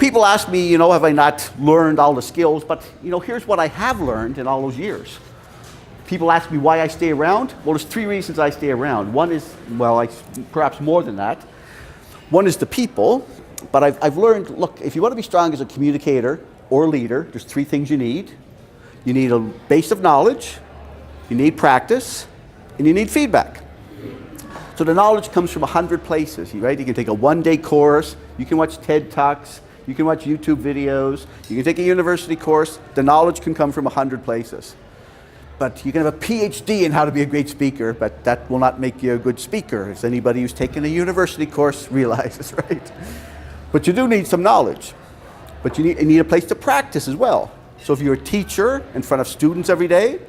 people ask me, you know, have I not learned all the skills? But, you know, here's what I have learned in all those years. People ask me why I stay around. Well, there's 3 reasons I stay around. One is, well, perhaps more than that. One is the people, but I've learned, look, if you want to be strong as a communicator or leader, there's 3 things you need. You need a base of knowledge, you need practice, and you need feedback. So the knowledge comes from 100 places, right? You can take a 1-day course, you can watch TED Talks, you can watch YouTube videos, you can take a university course. The knowledge can come from 100 places. But you can have a PhD in how to be a great speaker, but that will not make you a good speaker, as anybody who's taken a university course realizes, right? But you do need some knowledge. But you need a place to practice as well. So if you're a teacher in front of students every day,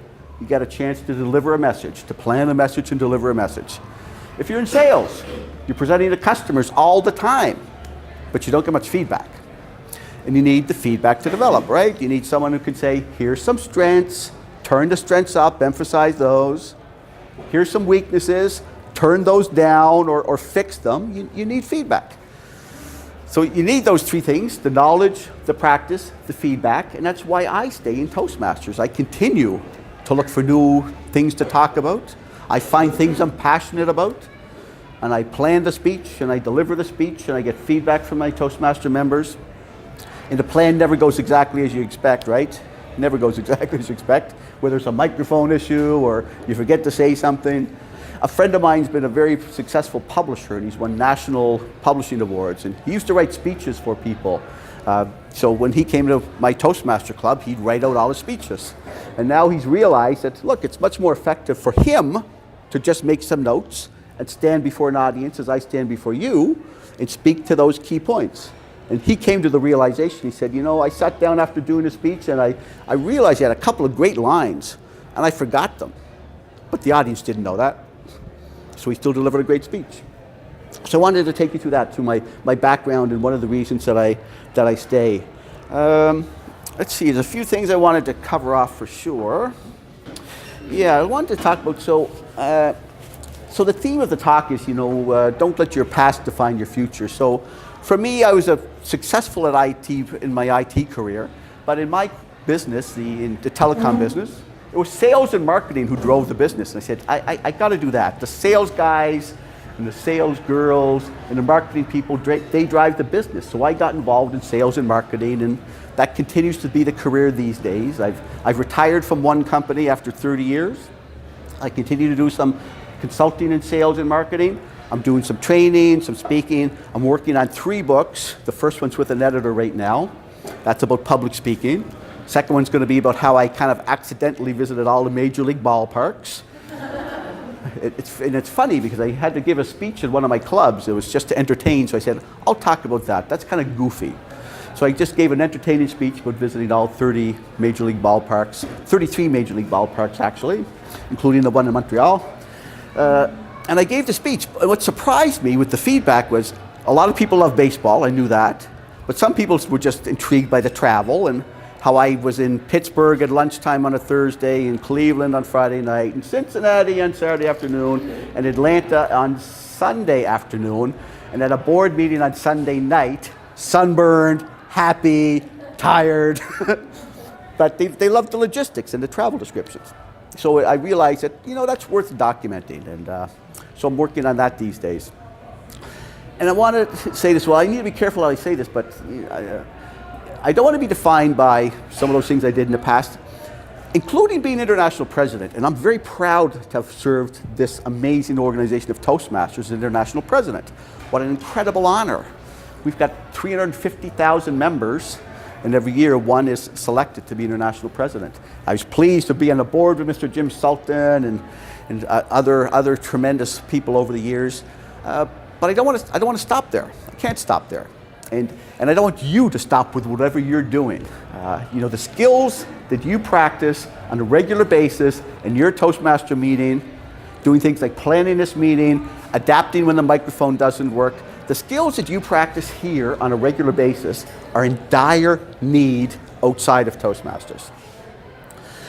you get a chance to deliver a message, to plan a message and deliver a message. If you're in sales, you're presenting to customers all the time, but you don't get much feedback. And you need the feedback to develop, right? You need someone who can say, here's some strengths, turn the strengths up, emphasize those. Here's some weaknesses, turn those down or fix them. You need feedback. So you need those 3 things, the knowledge, the practice, the feedback, and that's why I stay in Toastmasters. I continue to look for new things to talk about. I find things I'm passionate about, and I plan the speech, and I deliver the speech, and I get feedback from my Toastmaster members. And the plan never goes exactly as you expect, right? Never goes exactly as you expect, whether it's a microphone issue or you forget to say something. A friend of mine's been a very successful publisher, and he's won national publishing awards, and he used to write speeches for people. So when he came to my Toastmaster club, he'd write out all his speeches. And now he's realized that, look, it's much more effective for him to just make some notes and stand before an audience as I stand before you and speak to those key points. And he came to the realization, he said, you know, I sat down after doing a speech and I realized he had a couple of great lines and I forgot them. But the audience didn't know that. So he still delivered a great speech. So I wanted to take you through that, through my background and one of the reasons that I stay. Let's see, there's a few things I wanted to cover off for sure. Yeah, I wanted to talk about, so the theme of the talk is, you know, don't let your past define your future. So for me, I was successful at IT in my IT career, but in my business, in the telecom business, it was sales and marketing who drove the business. And I said, I got to do that. The sales guys and the sales girls and the marketing people, they drive the business. So I got involved in sales and marketing, and that continues to be the career these days. I've retired from one company after 30 years. I continue to do some consulting in sales and marketing. I'm doing some training, some speaking. I'm working on 3 books. The first one's with an editor right now. That's about public speaking. Second one's going to be about how I kind of accidentally visited all the major league ballparks. It's funny because I had to give a speech at one of my clubs. It was just to entertain, so I said, I'll talk about that. That's kind of goofy. So I just gave an entertaining speech about visiting all 30 major league ballparks, 33 major league ballparks actually, including the one in Montreal. And I gave the speech. What surprised me with the feedback was a lot of people love baseball, I knew that, but some people were just intrigued by the travel and how I was in Pittsburgh at lunchtime on a Thursday, in Cleveland on Friday night, in Cincinnati on Saturday afternoon, and Atlanta on Sunday afternoon, and at a board meeting on Sunday night, sunburned, happy, tired, but they loved the logistics and the travel descriptions. So I realized that, you know, that's worth documenting, and so I'm working on that these days. And I want to say this, well, I need to be careful how I say this, but I don't want to be defined by some of those things I did in the past, including being international president. And I'm very proud to have served this amazing organization of Toastmasters as international president. What an incredible honor. We've got 350,000 members, and every year one is selected to be international president. I was pleased to be on the board with Mr. Jim Sultan and other tremendous people over the years. But I don't want to stop there. I can't stop there. And I don't want you to stop with whatever you're doing. You know, the skills that you practice on a regular basis in your Toastmaster meeting, doing things like planning this meeting, adapting when the microphone doesn't work, the skills that you practice here on a regular basis are in dire need outside of Toastmasters.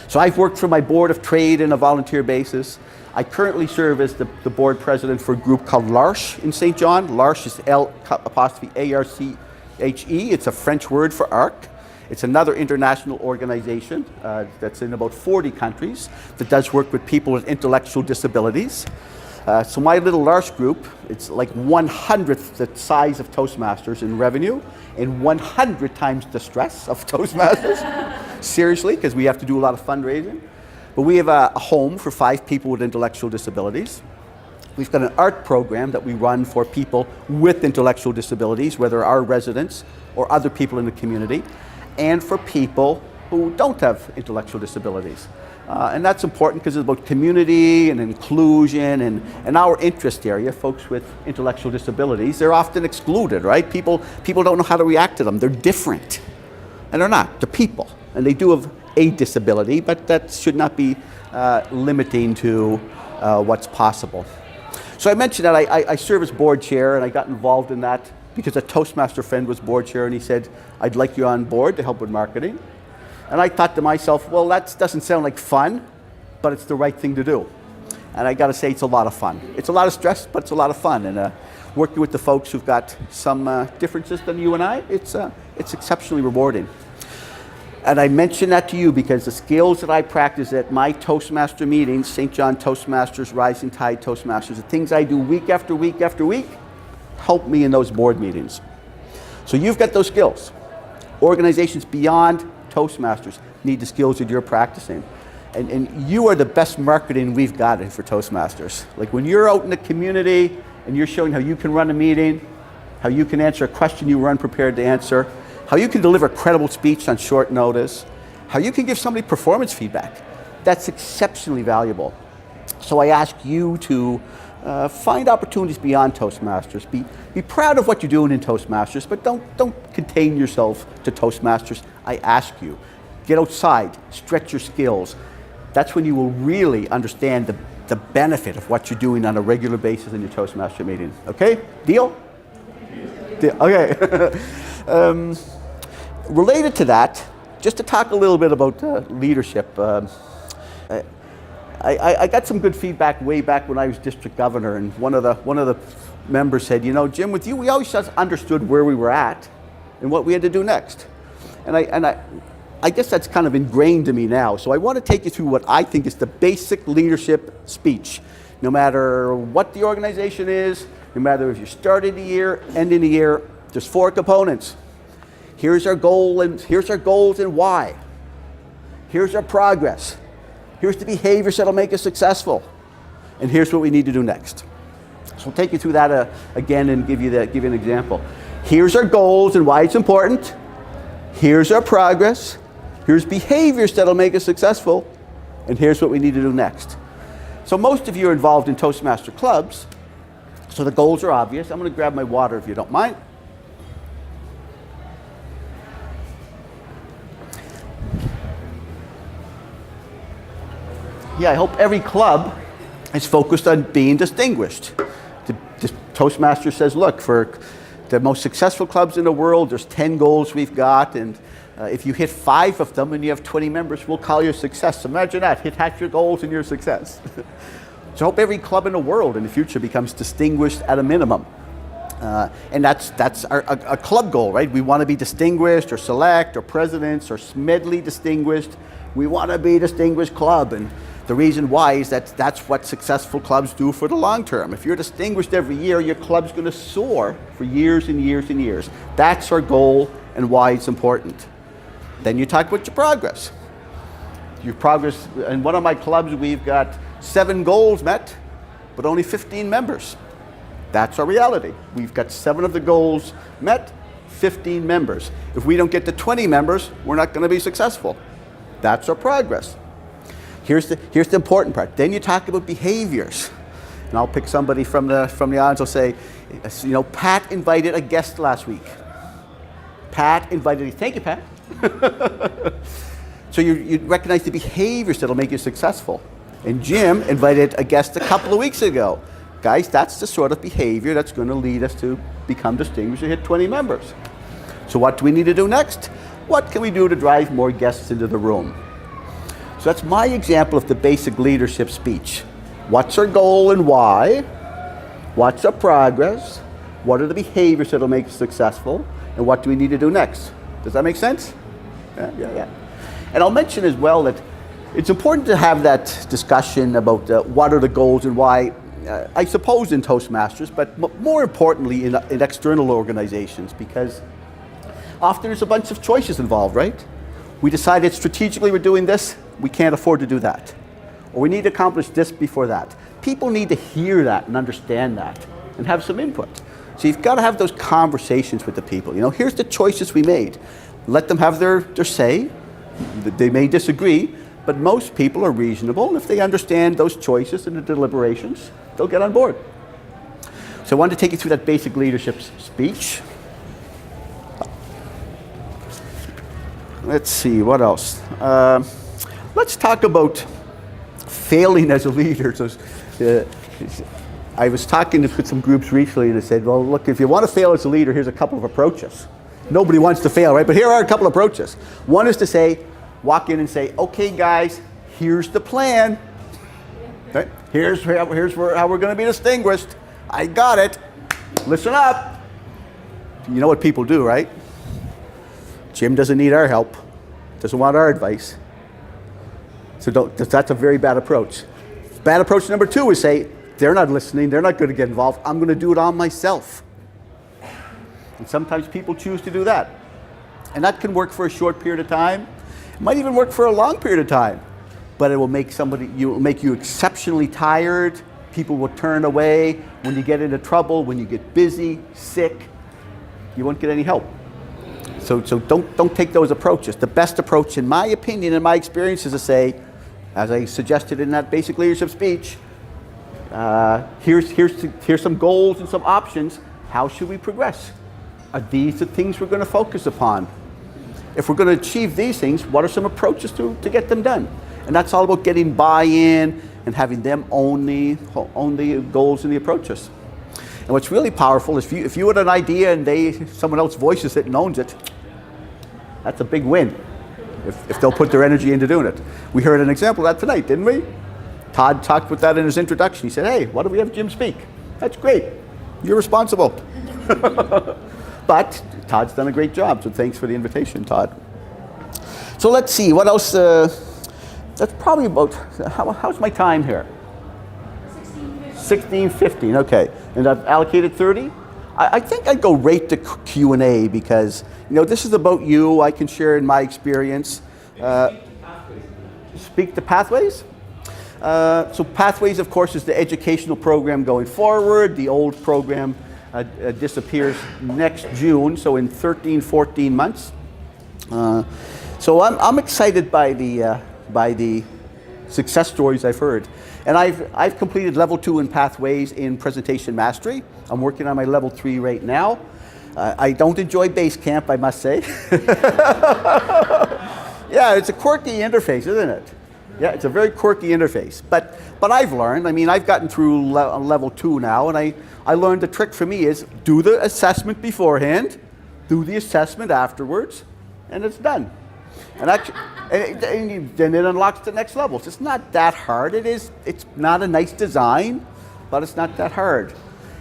So I've worked for my board of trade on a volunteer basis. I currently serve as the board president for a group called L'Arche in St. John. L'Arche is L'Arche, HE, it's a French word for ARC. It's another international organization that's in about 40 countries that does work with people with intellectual disabilities. So my little L'Arche group, it's like 1/100th the size of Toastmasters in revenue and 100 times the stress of Toastmasters. Seriously, because we have to do a lot of fundraising. But we have a home for 5 people with intellectual disabilities. We've got an art program that we run for people with intellectual disabilities, whether our residents or other people in the community, and for people who don't have intellectual disabilities. And that's important because it's about community and inclusion and our interest area, folks with intellectual disabilities. They're often excluded, right? People don't know how to react to them. They're different. And they're not. They're people. And they do have a disability, but that should not be limiting to what's possible. So I mentioned that I serve as board chair, and I got involved in that because a Toastmaster friend was board chair, and he said, I'd like you on board to help with marketing. And I thought to myself, well, that doesn't sound like fun, but it's the right thing to do. And I got to say, it's a lot of fun. It's a lot of stress, but it's a lot of fun. And working with the folks who've got some differences than you and I, it's exceptionally rewarding. And I mention that to you because the skills that I practice at my Toastmaster meetings, St. John Toastmasters, Rising Tide Toastmasters, the things I do week after week after week, help me in those board meetings. So you've got those skills. Organizations beyond Toastmasters need the skills that you're practicing. And you are the best marketing we've got for Toastmasters. Like when you're out in the community and you're showing how you can run a meeting, how you can answer a question you were unprepared to answer, how you can deliver a credible speech on short notice, how you can give somebody performance feedback. That's exceptionally valuable. So I ask you to find opportunities beyond Toastmasters. Be proud of what you're doing in Toastmasters, but don't contain yourself to Toastmasters. I ask you, get outside, stretch your skills. That's when you will really understand the benefit of what you're doing on a regular basis in your Toastmaster meeting. Okay? Deal? Deal. Okay. Related to that, just to talk a little bit about leadership, I got some good feedback way back when I was district governor, and one of the members said, you know, Jim, with you, we always just understood where we were at and what we had to do next. And I guess that's kind of ingrained in me now. So I want to take you through what I think is the basic leadership speech. No matter what the organization is, no matter if you're starting the year, ending the year, there's 4 components. Here's our goal, and here's our goals and why. Here's our progress. Here's the behaviors that'll make us successful. And here's what we need to do next. So I'll take you through that again and give you an example. Here's our goals and why it's important. Here's our progress. Here's behaviors that'll make us successful. And here's what we need to do next. So most of you are involved in Toastmaster clubs. So the goals are obvious. I'm going to grab my water if you don't mind. Yeah, I hope every club is focused on being distinguished. The Toastmaster says, look, for the most successful clubs in the world, there's 10 goals we've got, and if you hit 5 of them and you have 20 members, we'll call you a success. Imagine that, hit half your goals and you're a success. So I hope every club in the world in the future becomes distinguished at a minimum. And that's a club goal, right? We want to be distinguished or select or presidents or Smedley distinguished. We want to be a distinguished club. And the reason why is that that's what successful clubs do for the long term. If you're distinguished every year, your club's going to soar for years and years and years. That's our goal and why it's important. Then you talk about your progress. Your progress, in one of my clubs, we've got 7 goals met, but only 15 members. That's our reality. We've got 7 of the goals met, 15 members. If we don't get to 20 members, we're not going to be successful. That's our progress. Here's the important part. Then you talk about behaviors. And I'll pick somebody from the audience. I'll say, you know, Pat invited a guest last week. Pat invited, thank you, Pat. So you recognize the behaviors that'll make you successful. And Jim invited a guest a couple of weeks ago. Guys, that's the sort of behavior that's going to lead us to become distinguished and hit 20 members. So what do we need to do next? What can we do to drive more guests into the room? So that's my example of the basic leadership speech. What's our goal and why? What's our progress? What are the behaviors that'll make us successful? and what do we need to do next. Does that make sense? Yeah. And I'll mention as well that it's important to have that discussion about what are the goals and why, I suppose in Toastmasters, but more importantly in external organizations, because often there's a bunch of choices involved, right? We decided strategically we're doing this, we can't afford to do that. Or we need to accomplish this before that. People need to hear that and understand that and have some input. So you've got to have those conversations with the people. You know, here's the choices we made. Let them have their say. They may disagree, but most people are reasonable, and if they understand those choices and the deliberations, they'll get on board. So I wanted to take you through that basic leadership speech. Let's see, what else? Let's talk about failing as a leader. So, I was talking with some groups recently and I said, well, look, if you want to fail as a leader, here's a couple of approaches. Nobody wants to fail, right? But here are a couple of approaches. One is to say, walk in and say, okay, guys, here's the plan. Okay? Here's how we're going to be distinguished. I got it. Listen up. You know what people do, right? Jim doesn't need our help. Doesn't want our advice. So that's a very bad approach. Bad approach number 2 is say, they're not listening, they're not going to get involved, I'm going to do it on myself. And sometimes people choose to do that. And that can work for a short period of time. It might even work for a long period of time. But it will make you exceptionally tired. People will turn away. When you get into trouble, when you get busy, sick, you won't get any help. So don't take those approaches. The best approach, in my opinion, in my experience, is to say, as I suggested in that basic leadership speech, here's some goals and some options. How should we progress? Are these the things we're going to focus upon? If we're going to achieve these things, what are some approaches to get them done? And that's all about getting buy-in and having them own the goals and the approaches. And what's really powerful is if you had an idea and someone else voices it and owns it, that's a big win. If they'll put their energy into doing it. We heard an example of that tonight, didn't we? Todd talked about that in his introduction. He said, hey, why don't we have Jim speak? That's great. You're responsible. But Todd's done a great job, so thanks for the invitation, Todd. So let's see, what else? That's probably about, how's my time here? 16:15, okay. And I've allocated 30? I think I'd go right to Q&A because, this is about you. I can share in my experience. Speak to Pathways? So Pathways, of course, is the educational program going forward. The old program disappears next June, so in 13, 14 months. So I'm excited by the success stories I've heard. And I've completed level 2 in Pathways in presentation mastery. I'm working on my level 3 right now. I don't enjoy base camp, I must say. Yeah, it's a quirky interface, isn't it? Yeah, it's a very quirky interface. But I've learned, I've gotten through level 2 now, and I learned the trick for me is do the assessment beforehand, do the assessment afterwards, and it's done. And actually, then it unlocks the next levels. It's not that hard. It's not a nice design, but it's not that hard.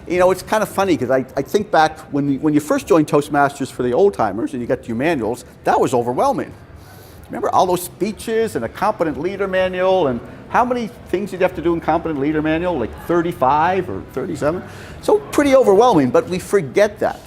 It's kind of funny because I think back when you first joined Toastmasters for the old timers and you got your manuals, that was overwhelming. Remember all those speeches and a competent leader manual, and how many things did you have to do in competent leader manual? Like 35 or 37? So pretty overwhelming, but we forget that.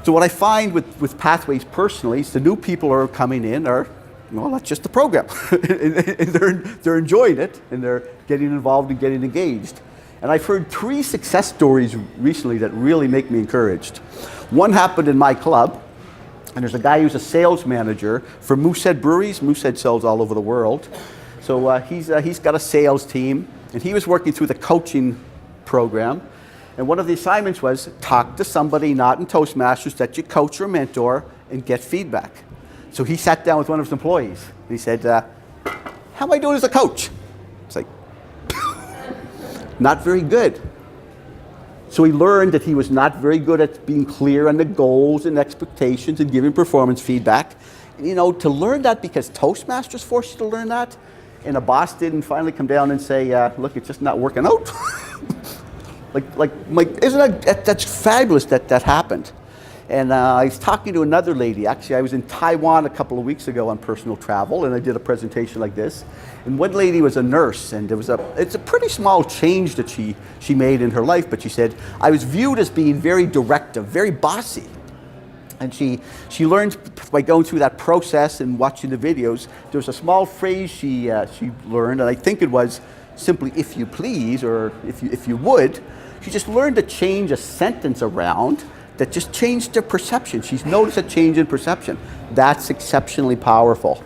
So what I find with Pathways personally is the new people who are coming in that's just the program. and they're enjoying it, and they're getting involved and getting engaged. And I've heard 3 success stories recently that really make me encouraged. One happened in my club, and there's a guy who's a sales manager for Moosehead Breweries. Moosehead sells all over the world. So he's got a sales team, and he was working through the coaching program. And one of the assignments was talk to somebody not in Toastmasters that you coach or mentor and get feedback. So he sat down with one of his employees. And he said, how am I doing as a coach? It's like, not very good. So he learned that he was not very good at being clear on the goals and expectations and giving performance feedback. And, to learn that because Toastmasters forced you to learn that, and a boss didn't finally come down and say, look, it's just not working out. Like, isn't that's fabulous that happened. And I was talking to another lady. Actually, I was in Taiwan a couple of weeks ago on personal travel, and I did a presentation like this. And one lady was a nurse, and it's a pretty small change that she made in her life, but she said, I was viewed as being very directive, very bossy. And she learned by going through that process and watching the videos. There was a small phrase she learned, and I think it was simply "if you please" or "if you would." She just learned to change a sentence around that just changed her perception. She's noticed a change in perception. That's exceptionally powerful.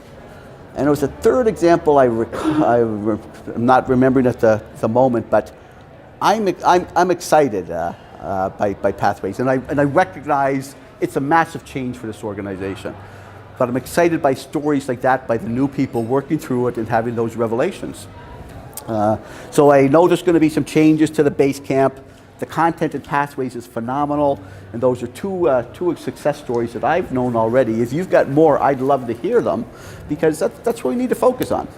And there was a third example I'm not remembering at the moment, but I'm excited by Pathways, and I recognize it's a massive change for this organization. But I'm excited by stories like that, by the new people working through it and having those revelations. So I know there's going to be some changes to the base camp. The content in Pathways is phenomenal, and those are two success stories that I've known already. If you've got more, I'd love to hear them, because that's what we need to focus on.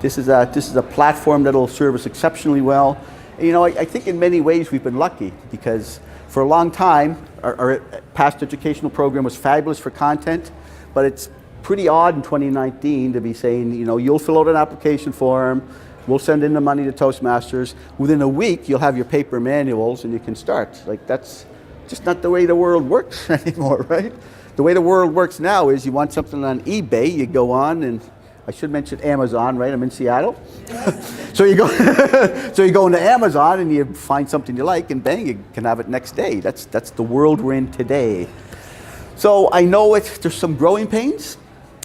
This is a platform that'll serve us exceptionally well. And, I think in many ways we've been lucky, because for a long time, our past educational program was fabulous for content, but it's pretty odd in 2019 to be saying, you'll fill out an application form, we'll send in the money to Toastmasters. Within a week, you'll have your paper manuals and you can start. That's just not the way the world works anymore, right? The way the world works now is you want something on eBay, you go on, and I should mention Amazon, right? I'm in Seattle. So you go into Amazon and you find something you like, and bang, you can have it next day. That's the world we're in today. So I know there's some growing pains,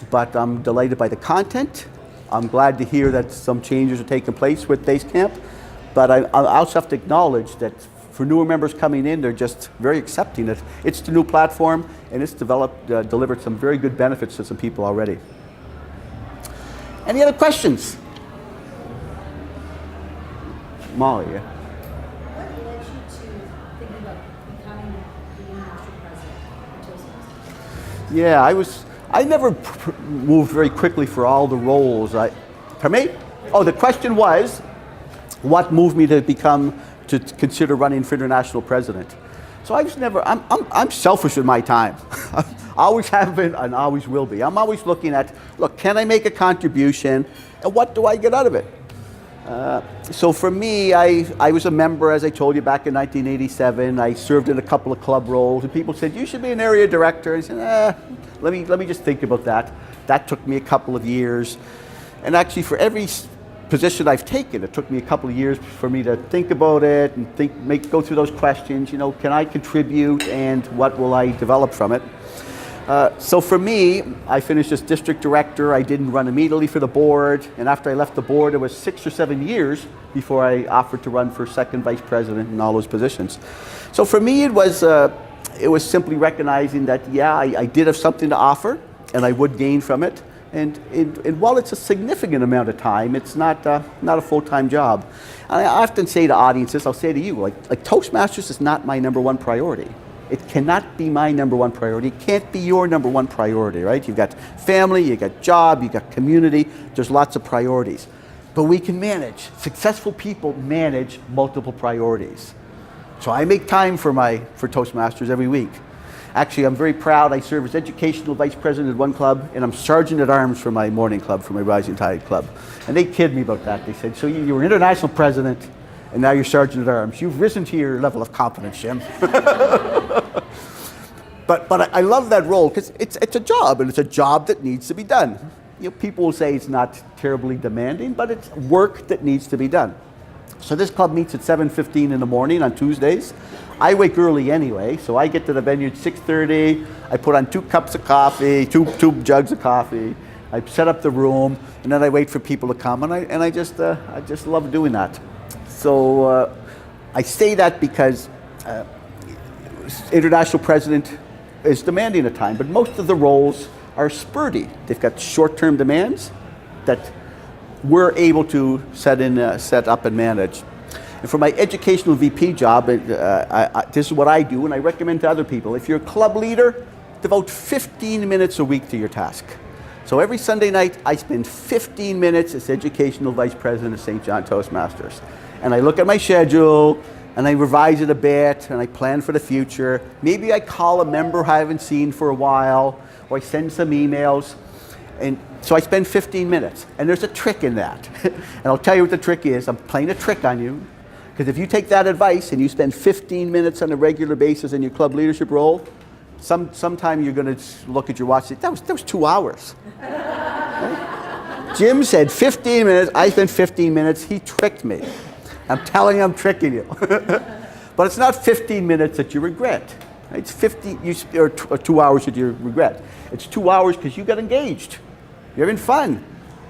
but I'm delighted by the content. I'm glad to hear that some changes are taking place with Basecamp, but I also have to acknowledge that for newer members coming in, they're just very accepting it. It's the new platform, and it's delivered some very good benefits to some people already. Any other questions? Molly, yeah. What led you to think about becoming the international president of Toastmasters? Yeah, I never moved very quickly for all the roles. For me? Oh, the question was, what moved me to consider running for international president? So I'm selfish with my time. Always have been and always will be. I'm always looking at, look, can I make a contribution, and what do I get out of it? So for me, I was a member, as I told you, back in 1987. I served in a couple of club roles, and people said, you should be an area director. I said, let me just think about that. That took me a couple of years. And actually, for every position I've taken, it took me a couple of years for me to think about it and go through those questions. Can I contribute, and what will I develop from it? So for me, I finished as district director. I didn't run immediately for the board, and after I left the board, it was 6 or 7 years before I offered to run for second vice president in all those positions. So for me, it was simply recognizing that, yeah, I did have something to offer, and I would gain from it. And while it's a significant amount of time, it's not a full-time job. And I often say to audiences, I'll say to you, like Toastmasters is not my number one priority. It cannot be my number one priority. It can't be your number one priority, right? You've got family, you've got job, you've got community. There's lots of priorities. But we can manage. Successful people manage multiple priorities. So I make time for Toastmasters every week. Actually, I'm very proud. I serve as educational vice president at one club, and I'm sergeant at arms for my morning club, for my Rising Tide club. And they kid me about that. They said, so you were international president, and now you're sergeant at arms. You've risen to your level of competence, Jim. But I love that role, because it's a job, and it's a job that needs to be done. People will say it's not terribly demanding, but it's work that needs to be done. So this club meets at 7:15 in the morning on Tuesdays. I wake early anyway, so I get to the venue at 6:30. I put on 2 cups of coffee, two jugs of coffee. I set up the room, and then I wait for people to come, and I just love doing that. So I say that because international president is demanding at time, but most of the roles are spurty. They've got short-term demands that we're able to set up and manage. And for my educational VP job, this is what I do, and I recommend to other people. If you're a club leader, devote 15 minutes a week to your task. So every Sunday night, I spend 15 minutes as educational vice president of St. John Toastmasters. And I look at my schedule, and I revise it a bit, and I plan for the future. Maybe I call a member I haven't seen for a while, or I send some emails. And so I spend 15 minutes, and there's a trick in that. And I'll tell you what the trick is. I'm playing a trick on you, because if you take that advice and you spend 15 minutes on a regular basis in your club leadership role, sometime you're going to look at your watch and say, that was 2 hours. Right? Jim said 15 minutes, I spent 15 minutes, he tricked me. I'm telling you I'm tricking you. But it's not 15 minutes that you regret. It's 2 hours that you regret. It's 2 hours because you got engaged. You're having fun.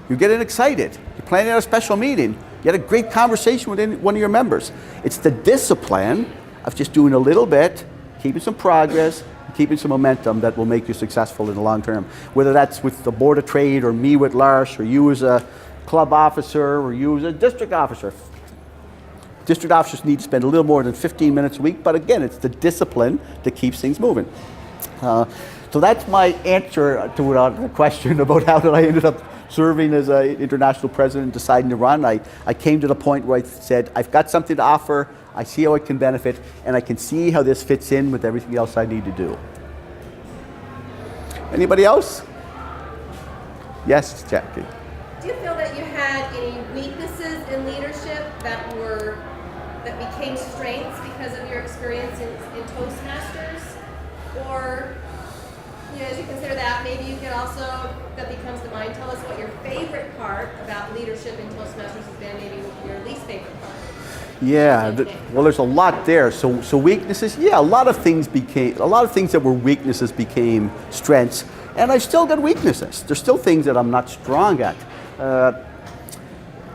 You're getting excited. You're planning out a special meeting. You had a great conversation with one of your members. It's the discipline of just doing a little bit, keeping some progress, keeping some momentum that will make you successful in the long term. Whether that's with the Board of Trade, or me with Lars, or you as a club officer, or you as a district officer. District officers need to spend a little more than 15 minutes a week, but again, it's the discipline that keeps things moving. So that's my answer to the question about how did I ended up serving as an international president and deciding to run. I came to the point where I said, I've got something to offer, I see how it can benefit, and I can see how this fits in with everything else I need to do. Anybody else? Yes, Jackie. Do you feel that you had any weaknesses in leadership that became strengths because of your experience in Toastmasters? Or, as you consider that, maybe you could also, that becomes to mind, tell us what your favorite part about leadership in Toastmasters has been, maybe your least favorite part. Yeah, well, there's a lot there. So weaknesses, yeah, a lot of things that were weaknesses became strengths, and I've still got weaknesses. There's still things that I'm not strong at.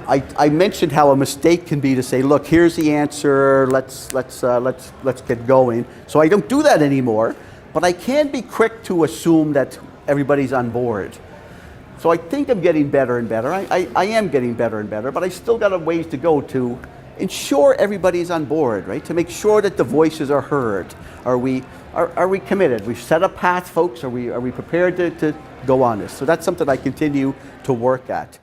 I mentioned how a mistake can be to say, look, here's the answer, let's get going. So I don't do that anymore, but I can be quick to assume that everybody's on board. So I think I'm getting better and better. I am getting better and better, but I still got a ways to go to ensure everybody's on board, right? To make sure that the voices are heard. Are we committed? We've set a path, folks. Are we prepared to go on this? So that's something I continue to work at.